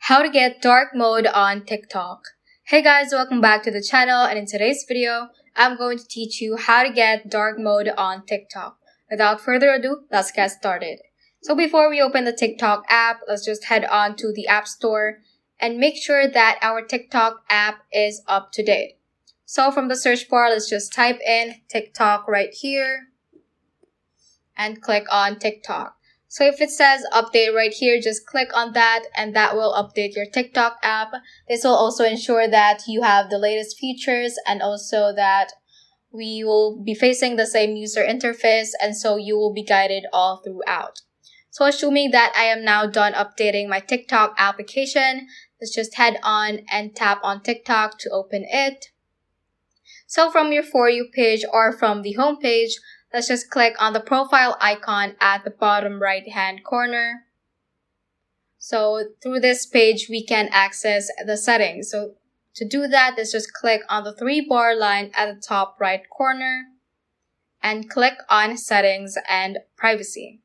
How to get dark mode on TikTok. Hey guys, welcome back to the channel, and in today's video, I'm going to teach you how to get dark mode on TikTok. Without further ado, let's get started. So before we open the TikTok app, let's just head on to the App Store and make sure that our TikTok app is up to date. So from the search bar, let's just type in TikTok right here and click on TikTok. So if it says update right here, just click on that and that will update your TikTok app. This will also ensure that you have the latest features and also that we will be facing the same user interface, and so you will be guided all throughout. So assuming that I am now done updating my TikTok application, let's just head on and tap on TikTok to open it. So from your For You page or from the home page, let's just click on the profile icon at the bottom right hand corner. So through this page, we can access the settings. So to do that, let's just click on the 3-bar line at the top right corner and click on Settings and Privacy.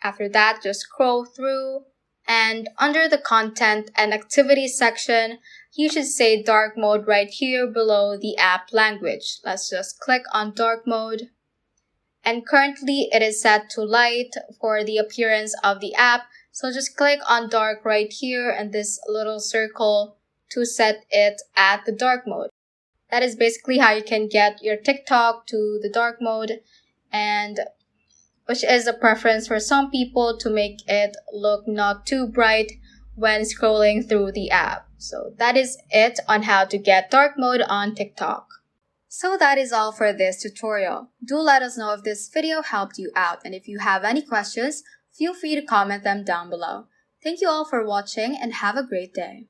After that, just scroll through, and under the Content and Activities section, you should say dark mode right here below the app language. Let's just click on dark mode. And currently it is set to light for the appearance of the app. So just click on dark right here and this little circle to set it at the dark mode. That is basically how you can get your TikTok to the dark mode, and which is a preference for some people to make it look not too bright when scrolling through the app. So that is it on how to get dark mode on TikTok. So that is all for this tutorial. Do let us know if this video helped you out, and if you have any questions, feel free to comment them down below. Thank you all for watching and have a great day.